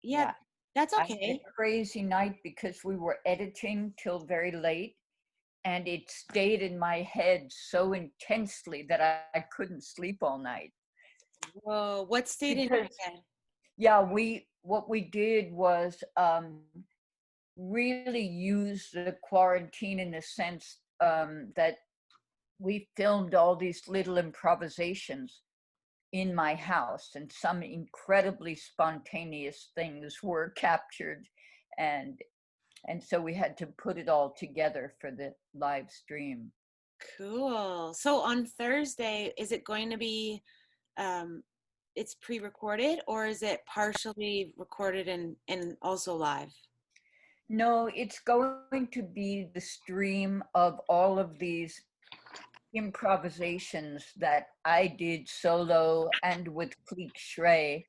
Yeah, that's I had okay. a crazy night because we were editing till very late, and it stayed in my head so intensely that I couldn't sleep all night. Whoa, what stayed in your Because, head? yeah, what we did was really use the quarantine in the sense that we filmed all these little improvisations in my house, and some incredibly spontaneous things were captured, and so we had to put it all together for the live stream. Cool. So on Thursday, is it going to be um it's pre-recorded, or is it partially recorded and also live? No, it's going to be the stream of all of these improvisations that I did solo and with Cleek Shrey,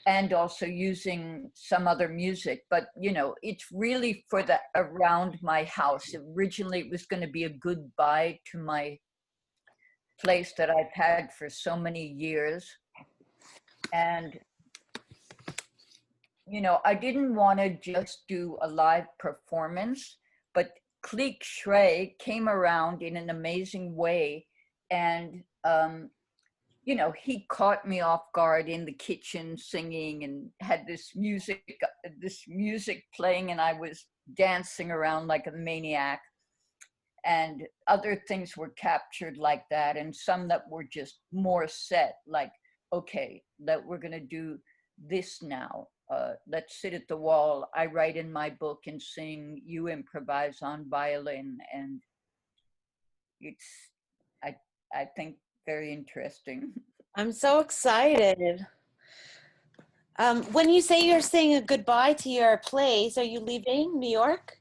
and also using some other music. But it's really for the around my house. Originally it was going to be a goodbye to my place that I've had for so many years. And I didn't want to just do a live performance, but Cleek Shrey came around in an amazing way, and he caught me off guard in the kitchen singing, and had this music playing, and I was dancing around like a maniac. And other things were captured like that, and some that were just more set, like, okay, that we're going to do this now. Let's sit at the wall. I write in my book and sing. You improvise on violin, and it's, I, I think, very interesting. I'm so excited. When you say you're saying a goodbye to your place, are you leaving New York?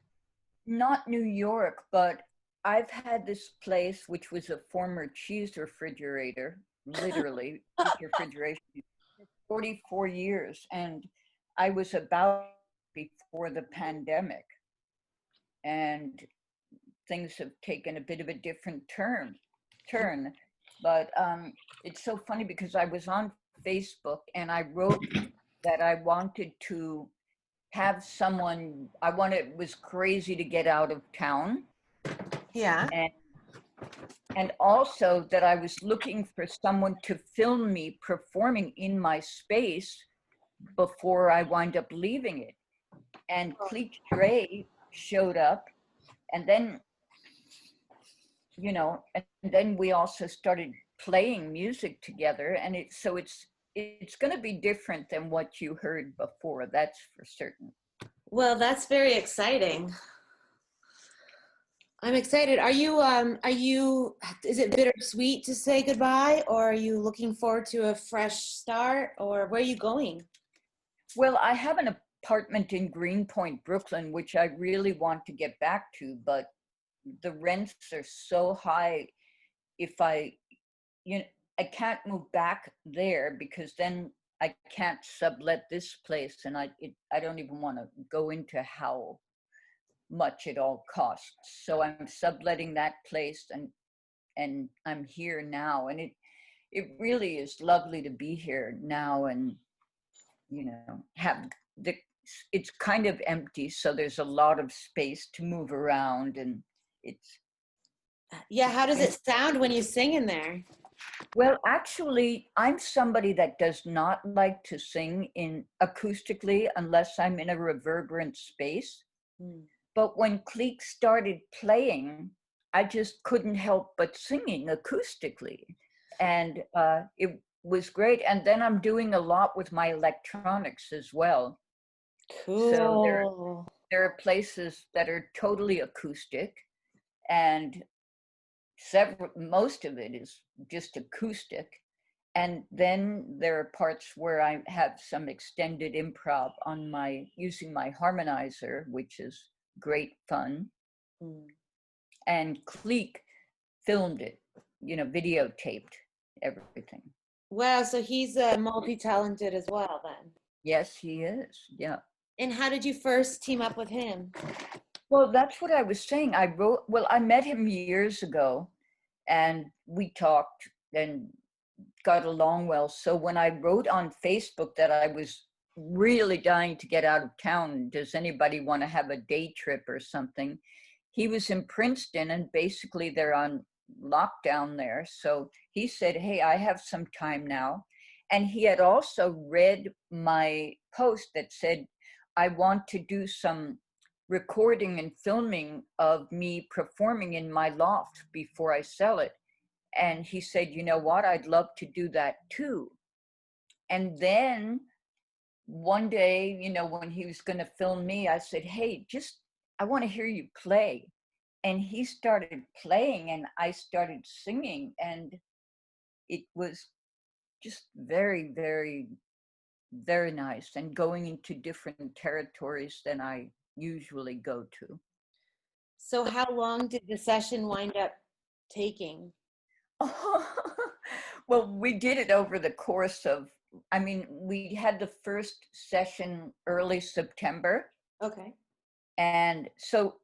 Not New York, but I've had this place, which was a former cheese refrigerator, literally cheese refrigeration, for 44 years, and I was about before the pandemic, and things have taken a bit of a different turn. But it's so funny because I was on Facebook and I wrote that I wanted to have someone, it was crazy to get out of town. Yeah. And also that I was looking for someone to film me performing in my space before I wind up leaving it. And Cleek Shrey showed up, and then, and then we also started playing music together, and it's going to be different than what you heard before, that's for certain. Well, that's very exciting. I'm excited. Is it bittersweet to say goodbye, or are you looking forward to a fresh start, or where are you going? Well, I have an apartment in Greenpoint, Brooklyn, which I really want to get back to, but the rents are so high. If I can't move back there, because then I can't sublet this place, and I don't even want to go into how much it all costs. So I'm subletting that place, and I'm here now, and it really is lovely to be here now, and have it's kind of empty, so there's a lot of space to move around, and it's Yeah, how does it sound when you sing in there? well, actually, I'm somebody that does not like to sing in acoustically unless I'm in a reverberant space. Hmm. But when Cleek started playing, I just couldn't help but singing acoustically, and it was great. And then I'm doing a lot with my electronics as well. So Cool. there are places that are totally acoustic, and most of it is just acoustic. And then there are parts where I have some extended improv on using my harmonizer, which is great fun. Hmm. And Cleek filmed it, videotaped everything. Wow, so he's multi-talented as well then. Yes, he is. Yeah. And how did you first team up with him? Well, that's what I was saying. I met him years ago, and we talked and got along well. So when I wrote on Facebook that I was really dying to get out of town. Does anybody want to have a day trip or something? He was in Princeton, and basically they're on lockdown there. So he said, hey, I have some time now. And he had also read my post that said, I want to do some recording and filming of me performing in my loft before I sell it. And he said, you know what, I'd love to do that too. And then one day, you know, when he was going to film me, I said, hey, I want to hear you play. And he started playing and I started singing, and it was just very, very, very nice, and going into different territories than I usually go to. So how long did the session wind up taking? Well, we did it over the course of, I mean, we had the first session early September. Okay. And so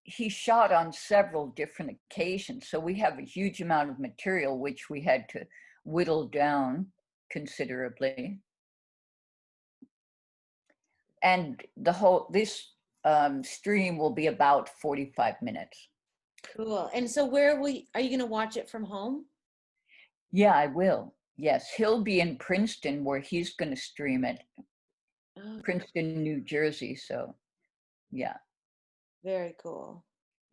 he shot on several different occasions. So we have a huge amount of material, which we had to whittle down considerably. And this stream will be about 45 minutes. Cool. And so are you going to watch it from home? Yeah, I will. Yes, he'll be in Princeton where he's going to stream it. Oh, Princeton, New Jersey. So, yeah. very cool.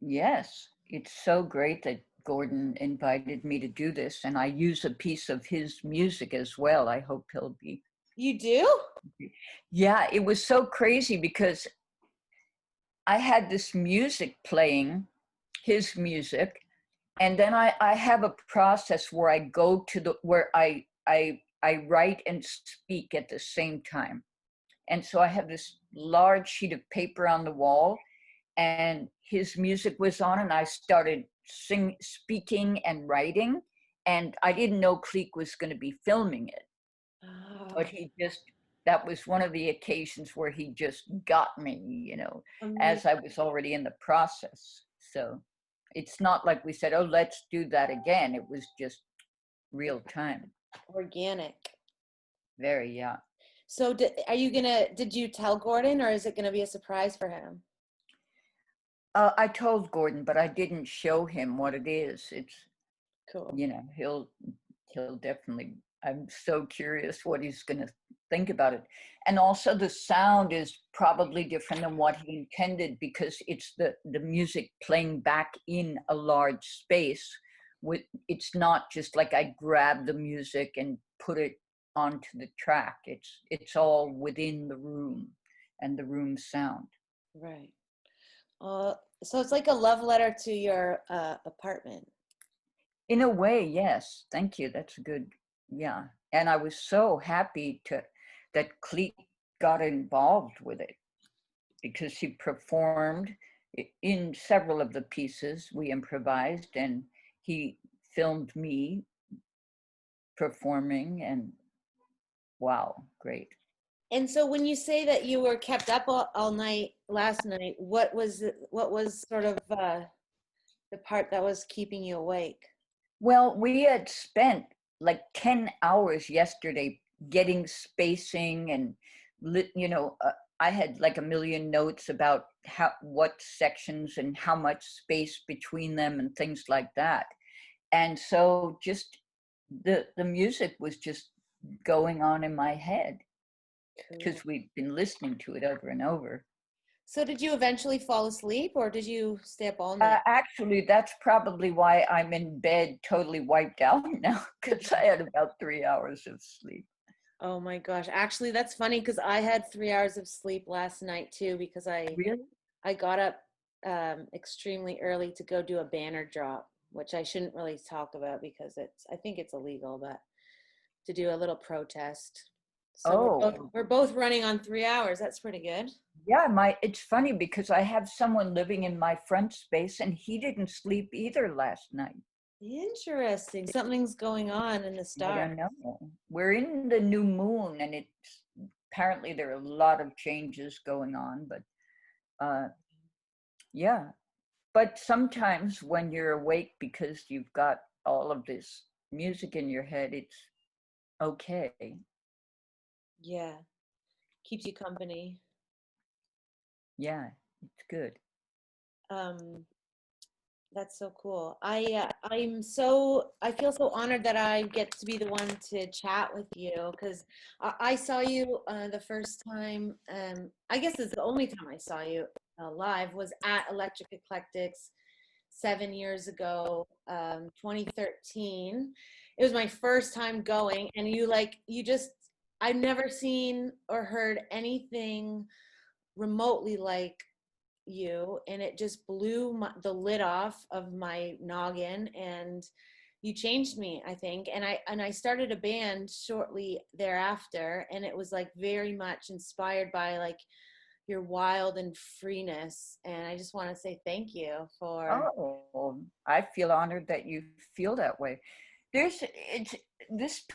Yes, it's so great that Gordon invited me to do this, and I use a piece of his music as well. I hope he'll be. You do? Yeah, it was so crazy because I had this music playing, his music, and then I have a process where I go to where I write and speak at the same time. And so I have this large sheet of paper on the wall, and his music was on, and I started speaking and writing, and I didn't know Cleek was going to be filming it. But that was one of the occasions where he just got me, you know, as I was already in the process. So it's not like we said, oh, let's do that again. It was just real time. Organic. Very, yeah. So did you tell Gordon, or is it gonna be a surprise for him? I told Gordon, but I didn't show him what it is. It's cool. You know, he'll definitely, I'm so curious what he's going to think about it. And also the sound is probably different than what he intended, because it's the music playing back in a large space. It's not just like I grab the music and put it onto the track. It's all within the room and the room sound. Right. So it's like a love letter to your apartment. In a way, yes. Thank you. That's a good, yeah. And I was so happy that Cleek got involved with it, because he performed in several of the pieces we improvised, and he filmed me performing, and wow, great. And so when you say that you were kept up all night last night, what was sort of the part that was keeping you awake? Well, we had spent like 10 hours yesterday getting spacing, and you know, I had like a million notes about what sections and how much space between them and things like that. And so just the music was just going on in my head, because we've been listening to it over and over. So did you eventually fall asleep, or did you stay up all night? Actually, that's probably why I'm in bed totally wiped out now, because I had about 3 hours of sleep. Oh my gosh. Actually, that's funny, because I had 3 hours of sleep last night too, because Really? I got up extremely early to go do a banner drop, which I shouldn't really talk about because I think it's illegal, but to do a little protest. So we're both running on 3 hours. That's pretty good. Yeah, it's funny because I have someone living in my front space, and he didn't sleep either last night. Interesting. Something's going on in the I stars. don't know. We're in the new moon, and it's apparently there are a lot of changes going on, but yeah. But sometimes when you're awake because you've got all of this music in your head, it's okay. Yeah. keeps you company. Yeah, it's good. That's so cool. I feel so honored that I get to be the one to chat with you, because I saw you the first time. I guess it's the only time I saw you live was at Electric Eclectics 7 years ago, 2013. It was my first time going, and I've never seen or heard anything remotely like you, and it just blew the lid off of my noggin, and you changed me, I think. And I started a band shortly thereafter, and it was like very much inspired by like your wild and freeness, and I just want to say thank you for. Oh, I feel honored that you feel that way. This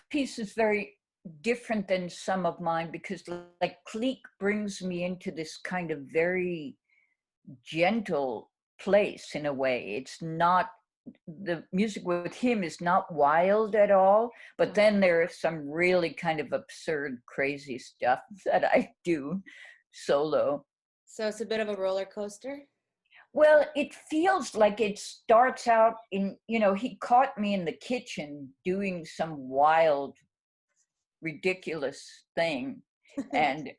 piece is very different than some of mine because like Cleek brings me into this kind of very gentle place in a way. It's not, the music with him is not wild at all, but then there is some really kind of absurd, crazy stuff that I do solo. So it's a bit of a roller coaster. Well, it feels like it starts out in, he caught me in the kitchen doing some wild, ridiculous thing. And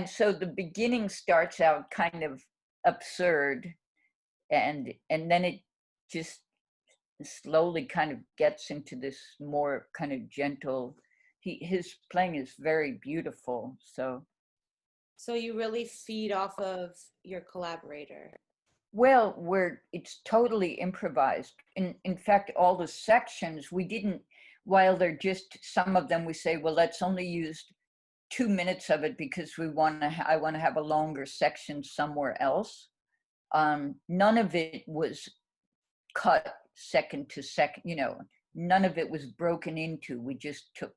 so the beginning starts out kind of absurd, and then it just slowly kind of gets into this more kind of gentle. His playing is very beautiful. So you really feed off of your collaborator. Well, it's totally improvised. In fact, all the sections we didn't, while they're just some of them we say, well, let's only use 2 minutes of it because I want to have a longer section somewhere else. None of it was cut second to second, none of it was broken into. We just took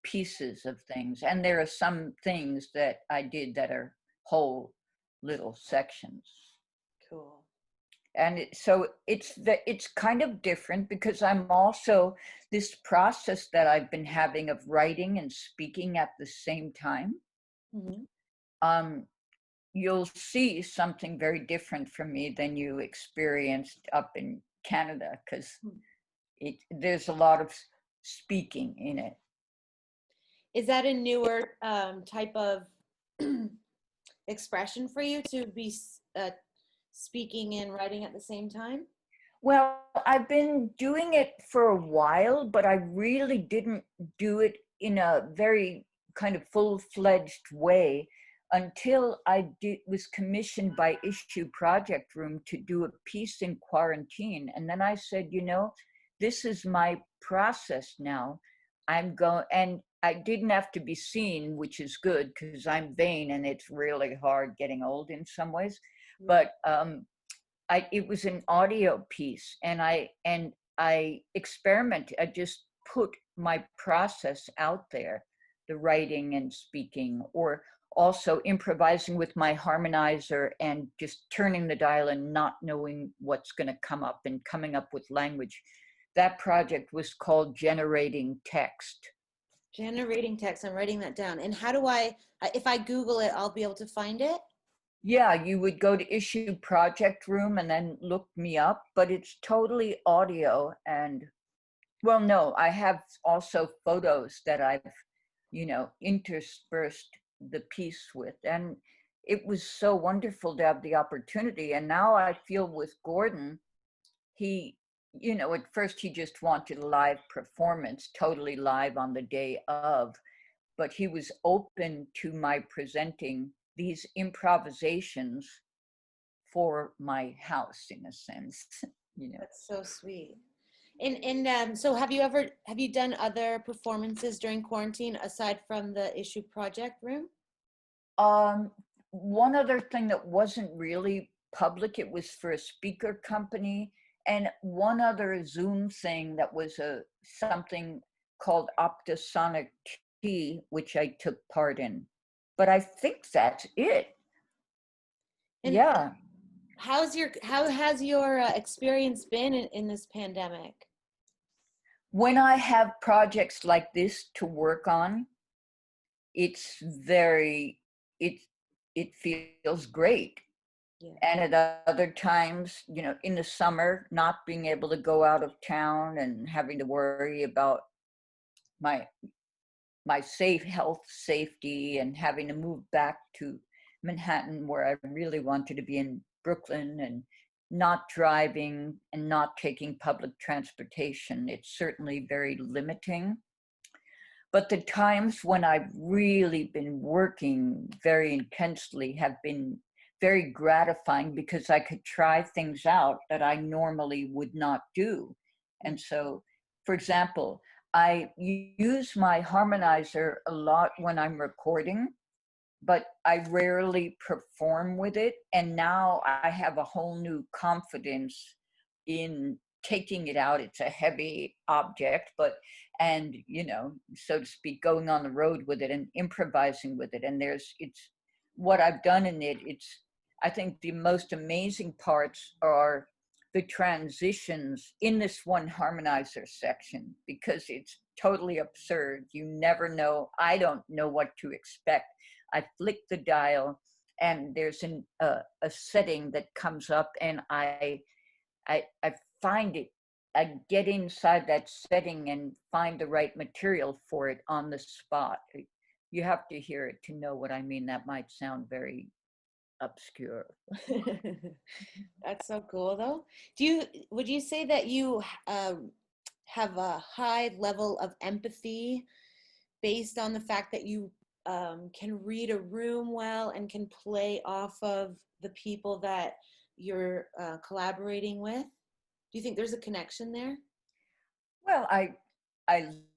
pieces of things. And there are some things that I did that are whole little sections. Cool. And so it's kind of different because I'm also, this process that I've been having of writing and speaking at the same time. Mm-hmm. You'll see something very different from me than you experienced up in Canada, because there's a lot of speaking in it. Is that a newer type of expression for you, to be speaking and writing at the same time? Well, I've been doing it for a while, but I really didn't do it in a very kind of full-fledged way until I was commissioned by Issue Project Room to do a piece in quarantine. And then I said, this is my process now. And I didn't have to be seen, which is good because I'm vain and it's really hard getting old in some ways. But it was an audio piece, and I experimented. I just put my process out there, the writing and speaking, or also improvising with my harmonizer and just turning the dial and not knowing what's going to come up and coming up with language. That project was called Generating Text. Generating Text. I'm writing that down. And how do if I Google it, I'll be able to find it? Yeah, you would go to Issue Project Room and then look me up, but it's totally audio. And well, no, I have also photos that I've, interspersed the piece with. And it was so wonderful to have the opportunity. And now I feel with Gordon, he, at first he just wanted a live performance, totally live on the day of, but he was open to my presenting these improvisations for my house, in a sense. That's so sweet. And so have you done other performances during quarantine aside from the Issue Project Room? One other thing that wasn't really public, it was for a speaker company, and one other Zoom thing that was something called Optosonic Tea, which I took part in. But I think that's it. And yeah. How has your experience been in this pandemic? When I have projects like this to work on, it's very, it, it feels great. Yeah. And at other times, you know, in the summer, not being able to go out of town and having to worry about my my safety, and having to move back to Manhattan, where I really wanted to be in Brooklyn, and not driving and not taking public transportation. It's certainly very limiting. But the times when I've really been working very intensely have been very gratifying, because I could try things out that I normally would not do. And so, for example, I use my harmonizer a lot when I'm recording, but I rarely perform with it. And now I have a whole new confidence in taking it out. It's a heavy object, but, and, you know, so to speak, going on the road with it and improvising with it. And it's what I've done in it. I think the most amazing parts are the transitions in this one harmonizer section, because it's totally absurd. You never know. I don't know what to expect. I flick the dial, and there's a setting that comes up, and I find it. I get inside that setting and find the right material for it on the spot. You have to hear it to know what I mean. That might sound very obscure. That's so cool, though. Would you say that you have a high level of empathy based on the fact that you can read a room well and can play off of the people that you're collaborating with? Do you think there's a connection there? Well, I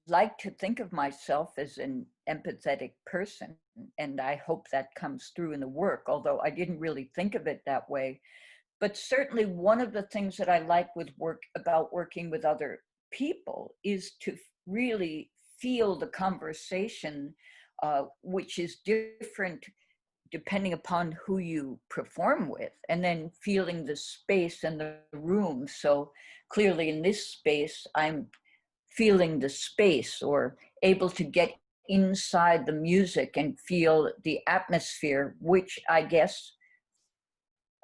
like to think of myself as an empathetic person, and I hope that comes through in the work, although I didn't really think of it that way. But certainly one of the things that I like about working with other people is to really feel the conversation, which is different depending upon who you perform with, and then feeling the space and the room. So clearly in this space, I'm feeling the space, or able to get inside the music and feel the atmosphere, which I guess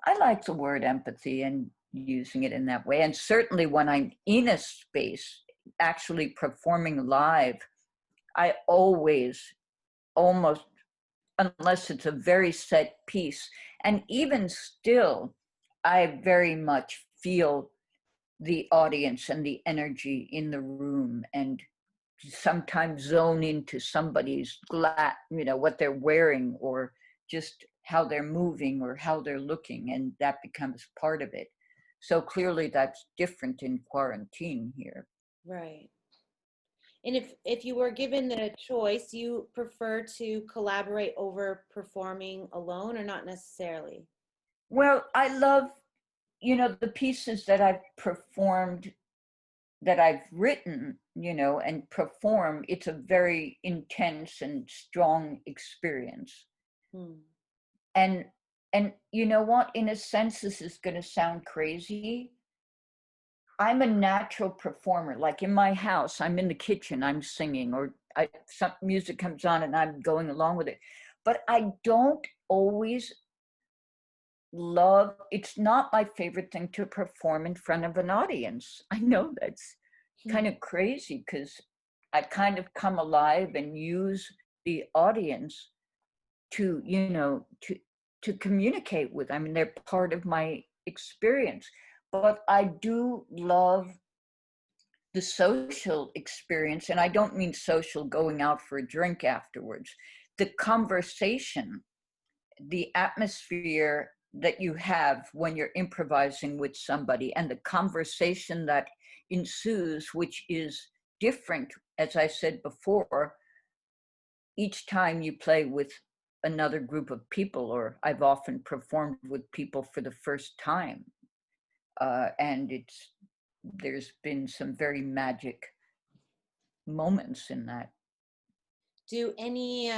I like the word empathy and using it in that way. And certainly when I'm in a space actually performing live, I always, almost, unless it's a very set piece, and even still, I very much feel the audience and the energy in the room, and sometimes zone into somebody's you know, what they're wearing, or just how they're moving or how they're looking, and that becomes part of it. So clearly that's different in quarantine here. Right. And if you were given the choice, you prefer to collaborate over performing alone, or not necessarily? Well, I love, you know, the pieces that I've performed, that I've written, you know, and perform. It's a very intense and strong experience. Hmm. And you know what, in a sense, this is going to sound crazy. I'm a natural performer. Like in my house, I'm in the kitchen, I'm singing, or some music comes on and I'm going along with it. But I don't always love, it's not my favorite thing to perform in front of an audience. I know that's kind of crazy, because I kind of come alive and use the audience to, you know, to communicate with. I mean, they're part of my experience. But I do love the social experience, and I don't mean social going out for a drink afterwards. The conversation, the atmosphere that you have when you're improvising with somebody, and the conversation that ensues, which is different, as I said before, each time you play with another group of people, or I've often performed with people for the first time. And there's been some very magic moments in that. Do any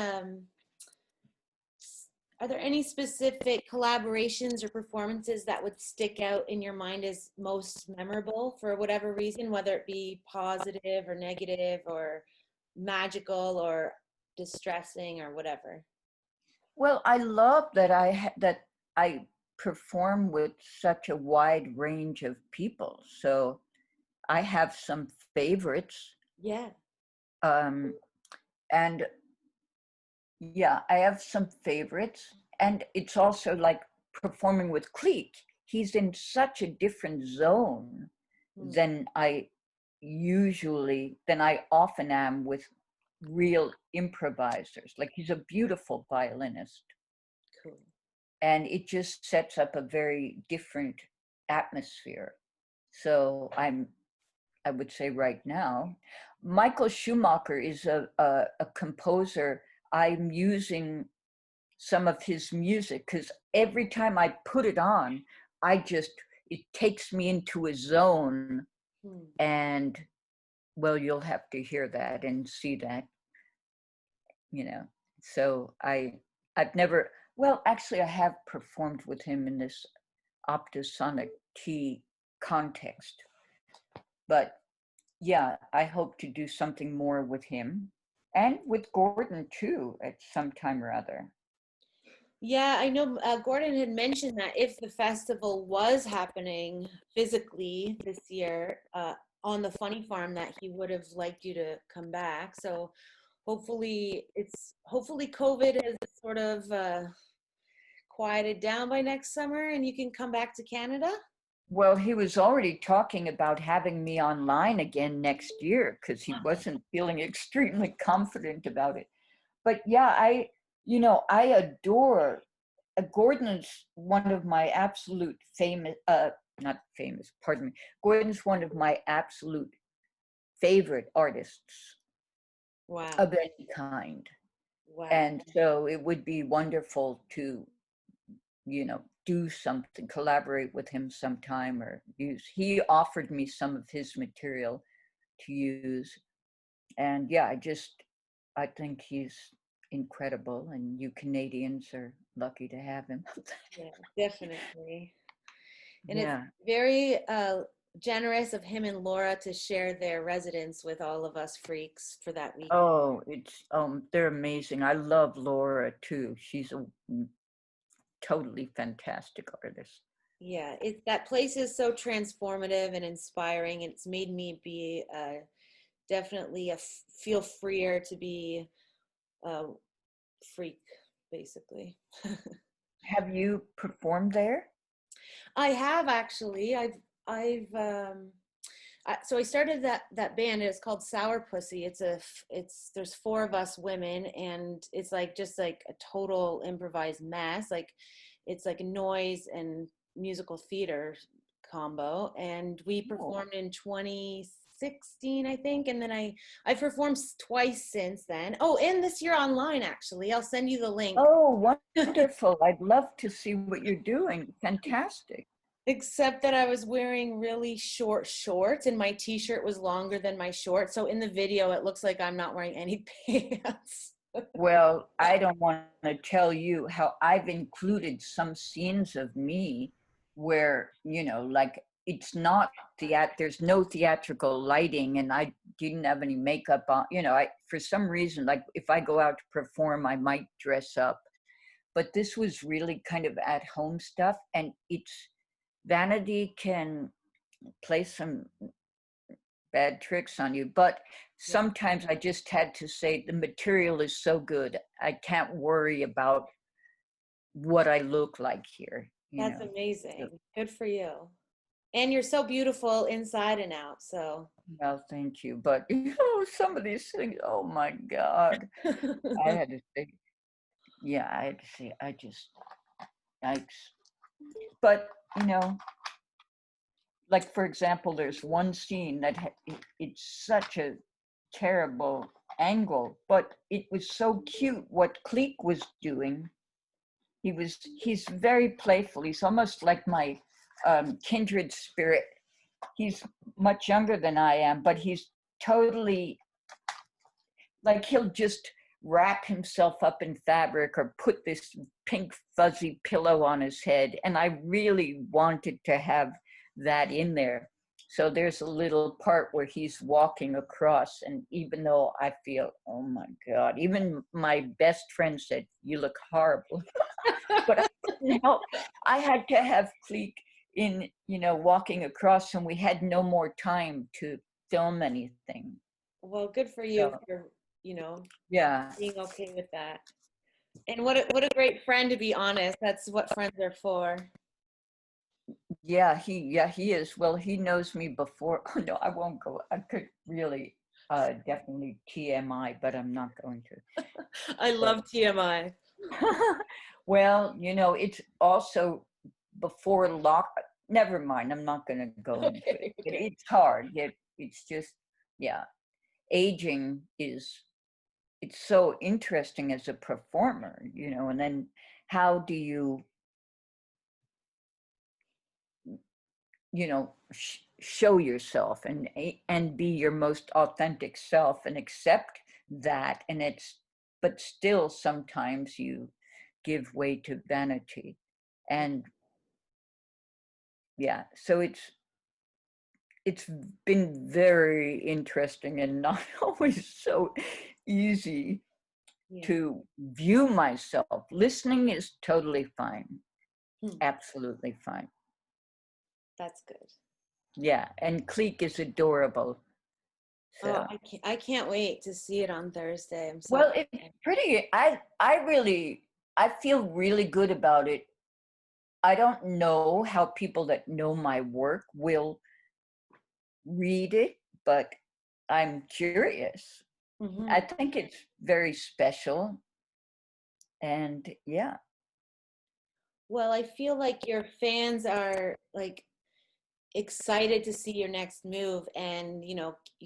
Are there any specific collaborations or performances that would stick out in your mind as most memorable for whatever reason, whether it be positive or negative or magical or distressing or whatever? Well, I love that I perform with such a wide range of people. So I have some favorites. Yeah. Um, and yeah, I have some favorites. And it's also like performing with Cleek. He's in such a different zone Hmm. than than I often am with real improvisers. Like he's a beautiful violinist. Cool. And it just sets up a very different atmosphere. So I would say right now, Michael Schumacher is a composer. I'm using some of his music because every time I put it on, it takes me into a zone. And well, you'll have to hear that and see that, So I've never, well, actually I have performed with him in this optosonic T context. But yeah, I hope to do something more with him and with Gordon too at some time or other. Yeah, I know Gordon had mentioned that if the festival was happening physically this year on the Funny Farm, that he would have liked you to come back. So hopefully COVID has sort of quieted down by next summer and you can come back to Canada. Well, he was already talking about having me online again next year because he wasn't feeling extremely confident about it. But yeah, I adore Gordon's one of my absolute not famous, pardon me. Gordon's one of my absolute favorite artists. Wow. Of any kind. Wow. And so it would be wonderful to, do something, collaborate with him sometime or he offered me some of his material to use. And yeah, I think he's incredible and you Canadians are lucky to have him. Yeah, definitely. And Yeah. it's very generous of him and Laura to share their residence with all of us freaks for that week. Oh, they're amazing. I love Laura too. She's a totally fantastic artist. Yeah, that place is so transformative and inspiring. It's made me be definitely feel freer to be a freak, basically. Have you performed there? I have actually. So I started that band. It's called Sour Pussy. There's four of us women, and it's like just like a total improvised mess. Like it's like a noise and musical theater combo. And we performed in 2016, I think, and then I performed twice since then. Oh, and this year online actually. I'll send you the link. Oh, wonderful! I'd love to see what you're doing. Fantastic. Except that I was wearing really short shorts and my t-shirt was longer than my shorts. So in the video, it looks like I'm not wearing any pants. Well, I don't want to tell you how I've included some scenes of me where, like it's not there's no theatrical lighting and I didn't have any makeup on, for some reason, like if I go out to perform, I might dress up. But this was really kind of at home stuff and vanity can play some bad tricks on you, but sometimes I just had to say the material is so good I can't worry about what I look like here. That's amazing. Good for you. And you're so beautiful inside and out. So well, thank you. But some of these things, oh my God. I had to say, yikes. But like for example, there's one scene that it's such a terrible angle, but it was so cute what Cleek was doing. He's very playful. He's almost like my kindred spirit. He's much younger than I am, but he's totally like he'll just wrap himself up in fabric or put this pink fuzzy pillow on his head. And I really wanted to have that in there. So there's a little part where he's walking across, and even though I feel, oh my God, even my best friend said, "You look horrible," but I couldn't help. I had to have Cleek in, walking across, and we had no more time to film anything. Well, good for you So, for, yeah. being okay with that. And what a great friend, to be honest. That's what friends are for. Yeah, he is. Well, he knows me before. Oh, no, I won't go. I could really definitely TMI, but I'm not going to. I So, love TMI. well, it's also before lock. Never mind. I'm not going to go into it. But Okay. it's hard. It's just, yeah. Aging is, it's so interesting as a performer, and then how do you, show yourself and be your most authentic self and accept that, but still sometimes you give way to vanity. And yeah, so it's been very interesting and not always so easy Yeah. to view myself. Listening is totally fine. Hmm. Absolutely fine. That's good. Yeah, and Cleek is adorable. Oh, So, I can't wait to see it on Thursday. I'm so well, it's excited. pretty. I feel really good about it. I don't know how people that know my work will read it, but I'm curious. I Mhm. think it's very special, and yeah. Well, I feel like your fans are like excited to see your next move, and you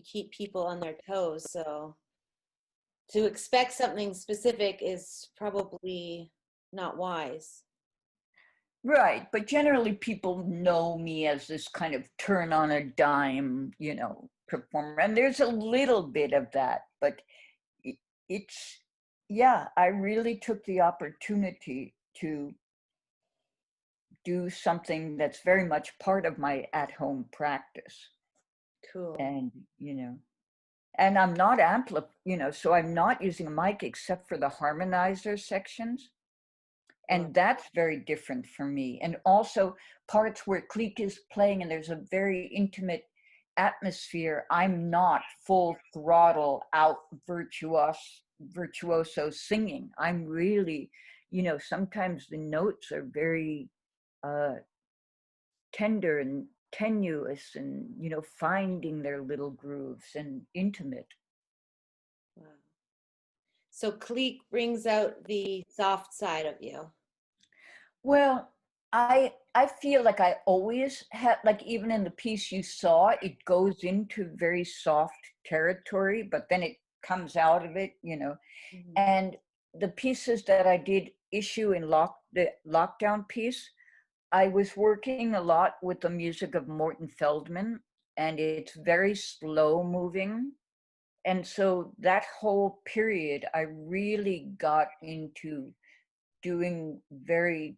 keep people on their toes. So to expect something specific is probably not wise. Right, but generally people know me as this kind of turn on a dime, performer. And there's a little bit of that, but it's, yeah, I really took the opportunity to do something that's very much part of my at-home practice. Cool. And, and I'm not so I'm not using a mic except for the harmonizer sections. Wow. And that's very different for me. And also parts where Cleek is playing and there's a very intimate atmosphere. I'm not full throttle out virtuoso singing. I'm really, sometimes the notes are very uh, tender and tenuous and, finding their little grooves and intimate. Wow. So Cleek brings out the soft side of you. Well, I feel like I always have, like, even in the piece you saw, it goes into very soft territory, but then it comes out of it, Mhm. And the pieces that I did issue in the lockdown piece, I was working a lot with the music of Morton Feldman, and it's very slow moving. And so that whole period, I really got into doing very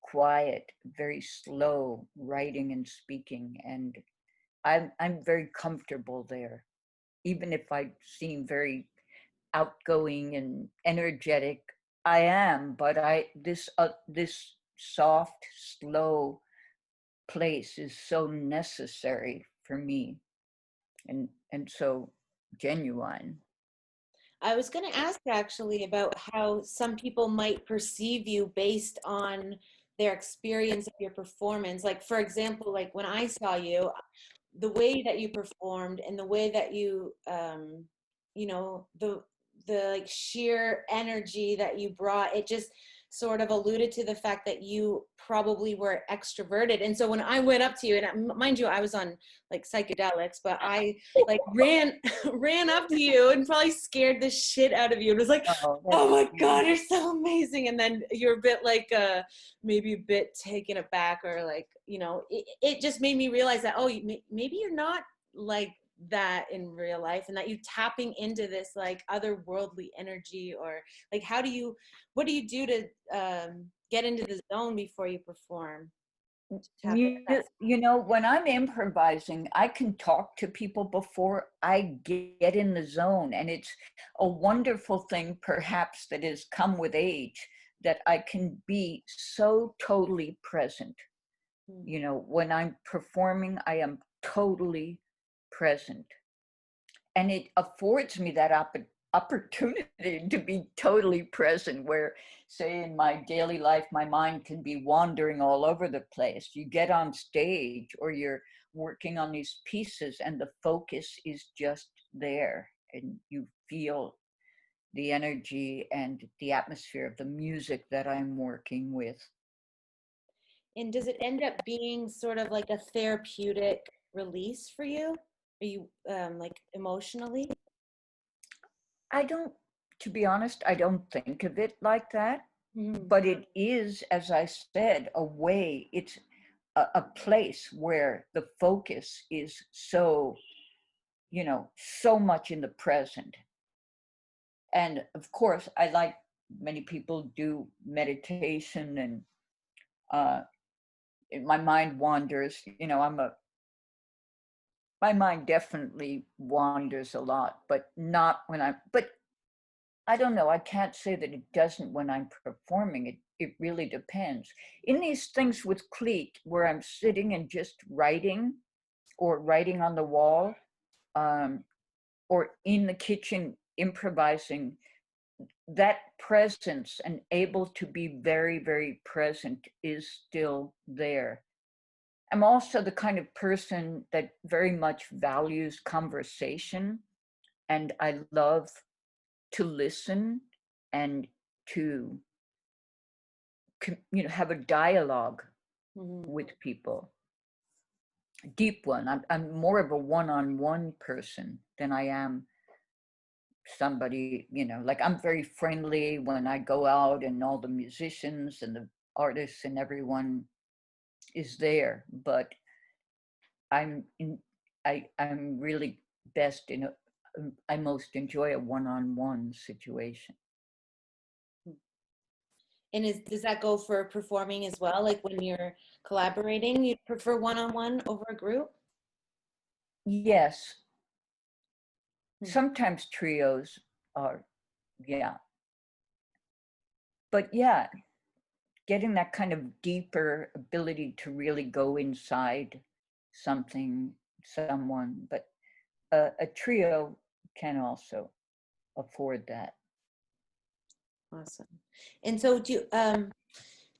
quiet, very slow writing and speaking, and I'm very comfortable there, even if I seem very outgoing and energetic. I am, but this soft, slow place is so necessary for me, and so genuine. I was going to ask actually about how some people might perceive you based on their experience of your performance. Like, for example, like when I saw you, the way that you performed and the way that you, the like sheer energy that you brought, it just sort of alluded to the fact that you probably were extroverted. And so when I went up to you, and mind you, I was on like psychedelics, but I like ran up to you and probably scared the shit out of you. It was like, Oh, oh that's my God, sweet. you're so amazing. And then you're a bit like maybe a bit taken aback, or like, it just made me realize that, oh, maybe you're not like that in real life, and that you tapping into this like otherworldly energy. Or like, what do you do to get into the zone before you perform? tap into that? When I'm improvising, I can talk to people before I get in the zone. And it's a wonderful thing, perhaps, that has come with age, that I can be so totally present. When I'm performing, I am totally present. And it affords me that opportunity to be totally present, where, say, in my daily life, my mind can be wandering all over the place. You get on stage or you're working on these pieces and the focus is just there, and you feel the energy and the atmosphere of the music that I'm working with. And does it end up being sort of like a therapeutic release for you? Are you like emotionally? To be honest, I don't think of it like that. But it is, as I said, a way, it's a place where the focus is so, so much in the present. And of course, many people do meditation, and my mind wanders. My mind definitely wanders a lot, but not but I don't know, I can't say that it doesn't when I'm performing. It really depends. In these things with Cleek, where I'm sitting and just writing, or writing on the wall, or in the kitchen improvising, that presence and able to be very, very present is still there. I'm also the kind of person that very much values conversation, and I love to listen and to have a dialogue with people, a deep one. I'm more of a one-on-one person than I am somebody, like I'm very friendly when I go out and all the musicians and the artists and everyone is there, but I'm really best I most enjoy a one-on-one situation. And does that go for performing as well? Like when you're collaborating, you prefer one-on-one over a group? Yes. Sometimes trios are, yeah. But yeah, getting that kind of deeper ability to really go inside someone, but a trio can also afford that. Awesome. And so do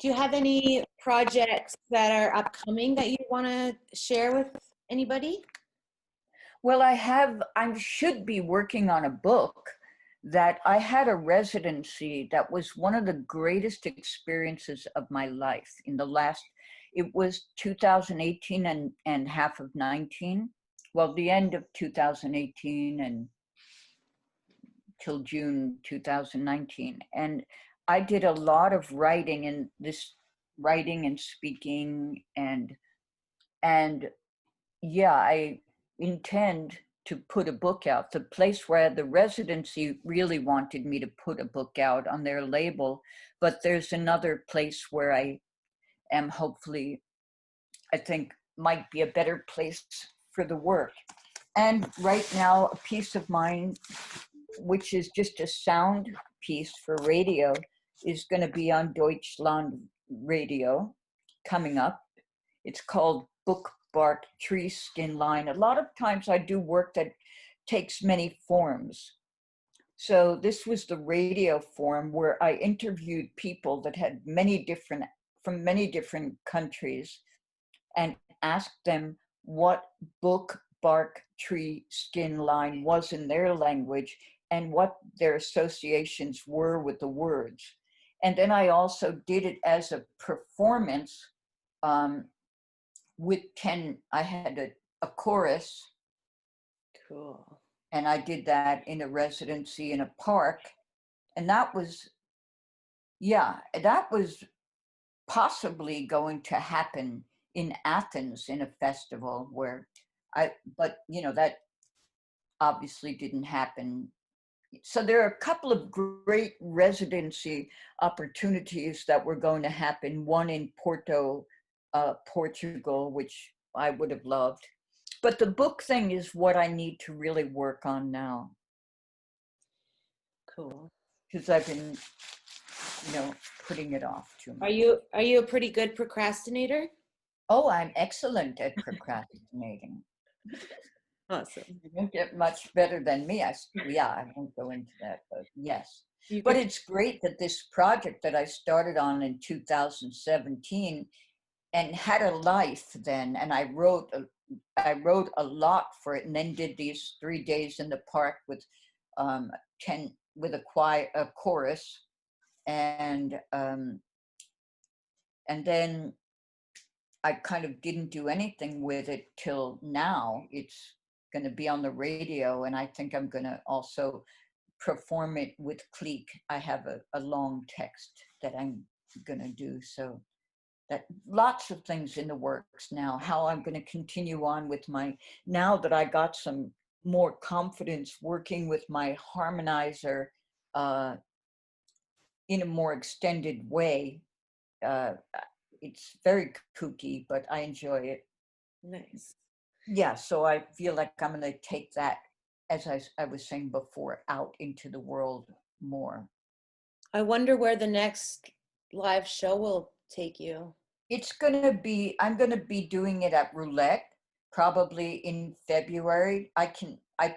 you have any projects that are upcoming that you want to share with anybody? Well, I should be working on a book. That I had a residency that was one of the greatest experiences of my life it was 2018 and half of 19. Well, the end of 2018 and till June 2019. And I did a lot of writing, and writing and speaking, and yeah, I intend to put a book out. The place where I had the residency really wanted me to put a book out on their label, but there's another place where I am hopefully, I think might be a better place for the work. And right now, a piece of mine, which is just a sound piece for radio, is going to be on Deutschland radio coming up. It's called Book Bark Tree Skin Line. A lot of times I do work that takes many forms. So this was the radio form where I interviewed people that had from many different countries, and asked them what book bark tree skin line was in their language and what their associations were with the words. And then I also did it as a performance with I had a chorus. Cool. And I did that in a residency in a park. And that was possibly going to happen in Athens in a festival but that obviously didn't happen. So there are a couple of great residency opportunities that were going to happen. One in Porto Portugal, which I would have loved. But the book thing is what I need to really work on now. Cool. Because I've been, putting it off too much. Are you a pretty good procrastinator? Oh, I'm excellent at procrastinating. Awesome. You don't get much better than me. I won't go into that, but yes. But it's great that this project that I started on in 2017 and had a life then, and I wrote a lot for it, and then did these 3 days in the park with 10 with a chorus, and then I kind of didn't do anything with it till now. It's going to be on the radio, and I think I'm going to also perform it with Cleek. I have a long text that I'm going to do, so that lots of things in the works now. How I'm going to continue on with now that I got some more confidence working with my harmonizer in a more extended way. It's very kooky, but I enjoy it. Nice. Yeah, so I feel like I'm going to take that, as I was saying before, out into the world more. I wonder where the next live show will take you. I'm going to be doing it at Roulette, probably in February. I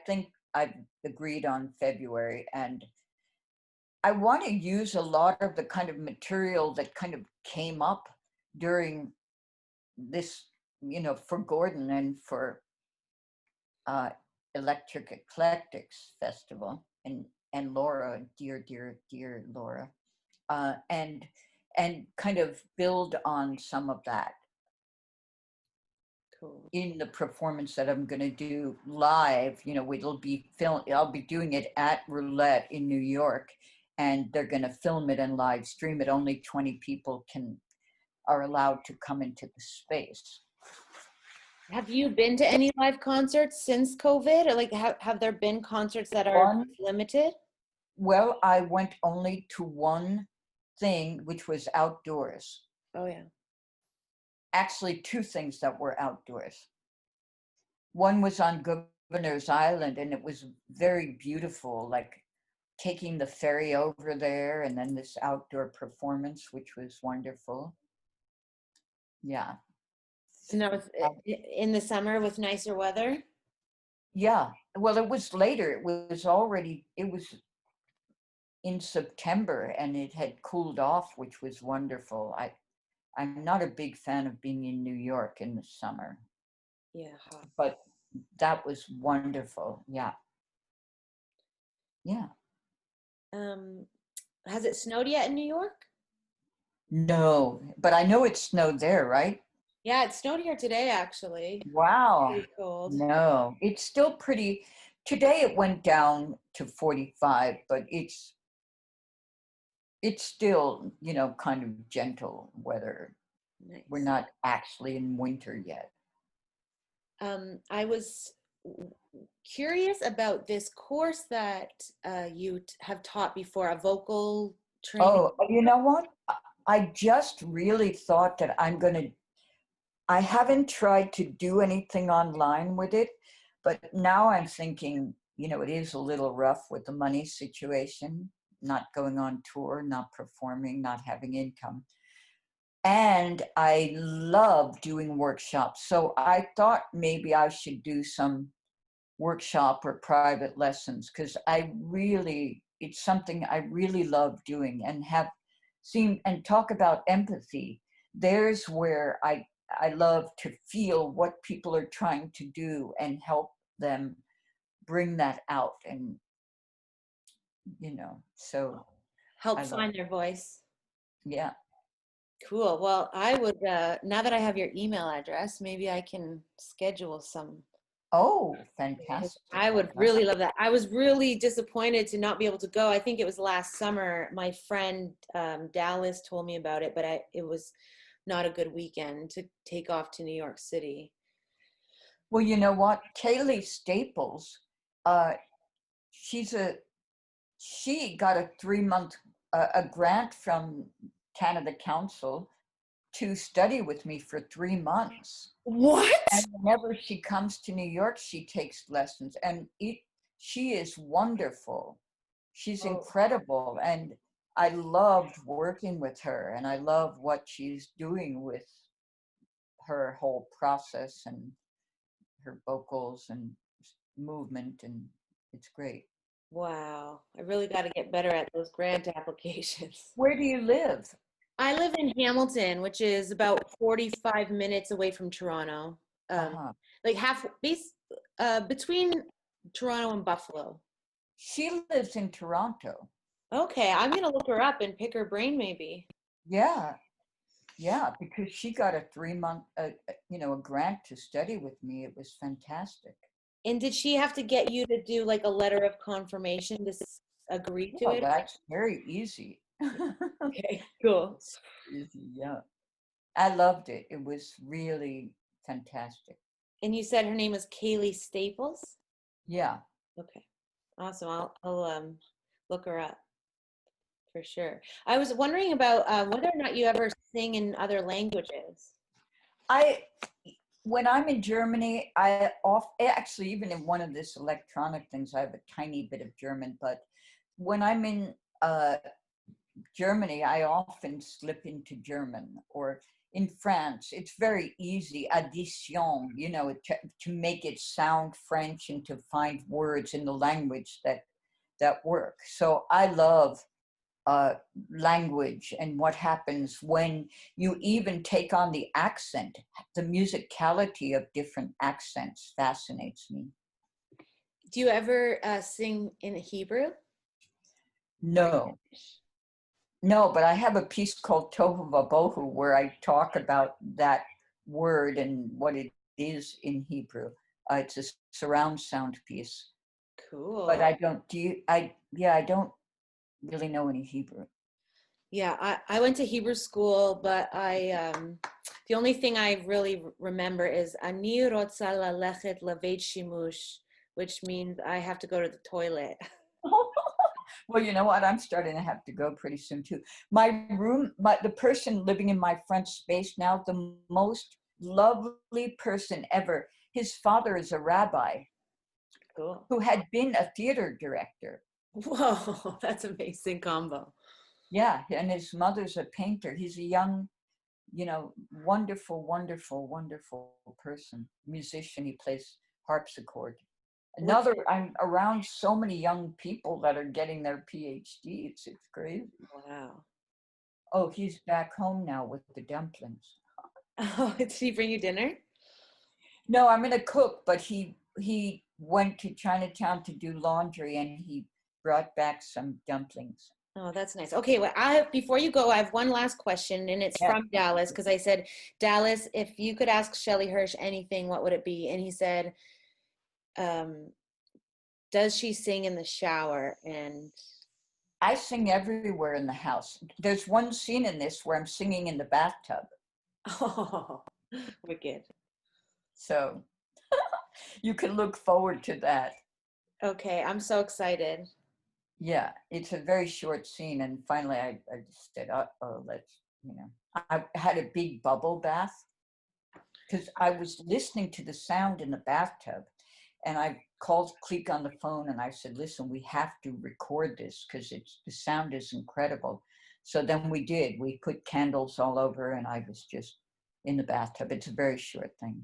think I've agreed on February, and I want to use a lot of the kind of material that kind of came up during this, for Gordon and for Electric Eclectics Festival, and Laura, dear Laura, and kind of build on some of that. Cool. In the performance that I'm going to do live. It'll be filmed. I'll be doing it at Roulette in New York, and they're going to film it and live stream it. Only 20 people are allowed to come into the space. Have you been to any live concerts since COVID? Or like, have there been concerts that are limited? Well, I went only to one thing, which was outdoors. Oh, yeah. Actually, two things that were outdoors. One was on Governor's Island, and it was very beautiful, like taking the ferry over there, and then this outdoor performance, which was wonderful. Yeah. And that was in the summer with nicer weather? Yeah. Well, it was later. It was in September, and it had cooled off, which was wonderful. I'm not a big fan of being in New York in the summer. Yeah. But that was wonderful. Yeah. Yeah. Has it snowed yet in New York? No, but I know it snowed there, right? Yeah, it snowed here today, actually. Wow. Pretty cold. No, it's still pretty. Today it went down to 45, but it's still, kind of gentle weather. Nice. We're not actually in winter yet. I was curious about this course that you have taught before, a vocal training. Oh, you know what? I just really thought that I haven't tried to do anything online with it, but now I'm thinking, it is a little rough with the money situation, not going on tour, not performing, not having income. And I love doing workshops. So I thought maybe I should do some workshop or private lessons, because it's something I really love doing, and have seen, and talk about empathy. There's where I love to feel what people are trying to do and help them bring that out, and so help find their voice. Yeah. Cool. Well, I would, now that I have your email address, maybe I can schedule some. Oh, fantastic. I would really love that. I was really disappointed to not be able to go. I think it was last summer. My friend Dallas told me about it, but it was not a good weekend to take off to New York City. Well, you know what? Kaylee Staples, she got a 3-month a grant from Canada Council to study with me for 3 months. What? And whenever she comes to New York, she takes lessons, and she is wonderful. She's incredible, and I loved working with her, and I love what she's doing with her whole process and her vocals and movement, and it's great. Wow. I really got to get better at those grant applications. Where do you live? I live in Hamilton, which is about 45 minutes away from Toronto. Like between Toronto and Buffalo. She lives in Toronto. Okay, I'm gonna look her up and pick her brain maybe. Yeah, because she got a 3-month, a grant to study with me. It was fantastic. And did she have to get you to do like a letter of confirmation to agree to it? That's very easy. Okay, cool. Easy, yeah. I loved it. It was really fantastic. And you said her name was Kaylee Staples? Yeah. Okay, awesome. I'll look her up for sure. I was wondering about whether or not you ever sing in other languages. When I'm in Germany, actually, even in one of this electronic things, I have a tiny bit of German, but when I'm in Germany, I often slip into German. Or in France, it's very easy, addition, to make it sound French and to find words in the language that work. So I love language and what happens when you even take on the accent. The musicality of different accents fascinates me. Do you ever sing in Hebrew? No, but I have a piece called Tohu Vabohu where I talk about that word and what it is in Hebrew. It's a surround sound piece. Cool. But I don't really know any Hebrew. Yeah, I went to Hebrew school, but the only thing I really remember is Ani rotza lalechet lavet shimush, which means I have to go to the toilet. Well, you know what? I'm starting to have to go pretty soon too. The person living in my front space now, the most lovely person ever. His father is a rabbi. Cool. Who had been a theater director. Whoa, that's amazing combo. Yeah, and his mother's a painter. He's a young, wonderful, wonderful, wonderful person, musician. He plays harpsichord. I'm around so many young people that are getting their PhDs. It's crazy. Wow. Oh, he's back home now with the dumplings. Oh, did he bring you dinner? No, I'm gonna cook, but he went to Chinatown to do laundry and he brought back some dumplings. Oh, that's nice. Okay, well, before you go, I have one last question, and it's from Dallas, because I said, Dallas, if you could ask Shelley Hirsch anything, what would it be? And he said, does she sing in the shower? And I sing everywhere in the house. There's one scene in this where I'm singing in the bathtub. Oh, wicked. So you can look forward to that. Okay, I'm so excited. Yeah, it's a very short scene. And finally, I just said, I had a big bubble bath because I was listening to the sound in the bathtub. And I called Cleek on the phone and I said, listen, we have to record this because the sound is incredible. So then we did. We put candles all over and I was just in the bathtub. It's a very short thing.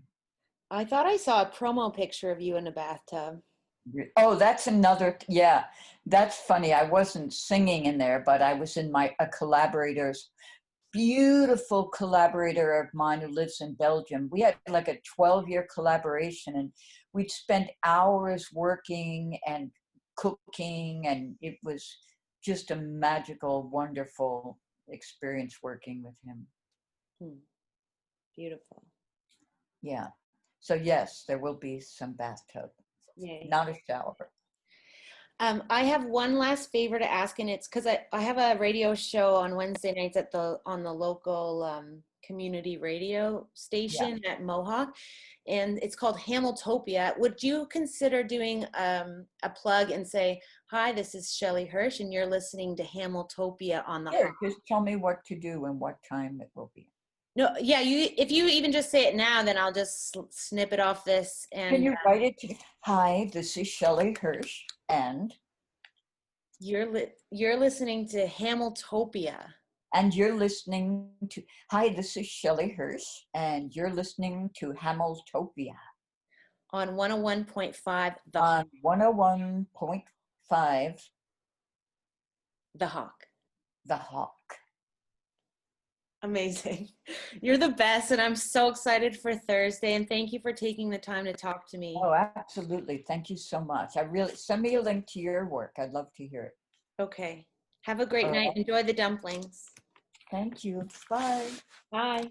I thought I saw a promo picture of you in a bathtub. Oh, that's another, yeah, that's funny. I wasn't singing in there, but I was in a collaborator's, beautiful collaborator of mine who lives in Belgium. We had like a 12-year collaboration and we'd spend hours working and cooking, and it was just a magical, wonderful experience working with him. Beautiful. Yeah. So yes, there will be some bathtub. Yay. Not a shower. I have one last favor to ask, and it's because I have a radio show on Wednesday nights on the local community radio station at Mohawk, and it's called Hamiltopia. Would you consider doing a plug and say, hi, this is Shelley Hirsch, and you're listening to Hamiltopia on the Sure, just tell me what to do and what time it will be. No, yeah, if you even just say it now, then I'll just snip it off this. And Can you write it? Hi, this is Shelley Hirsch, and you're listening to Hamiltopia. And you're listening to, hi, this is Shelley Hirsch, and you're listening to Hamiltopia. On 101.5 On 101.5 The Hawk. The Hawk. Amazing. You're the best, and I'm so excited for Thursday, and thank you for taking the time to talk to me. Oh, absolutely. Thank you so much. Send me a link to your work. I'd love to hear it. Okay. Have a great night. Enjoy the dumplings. Thank you. Bye. Bye.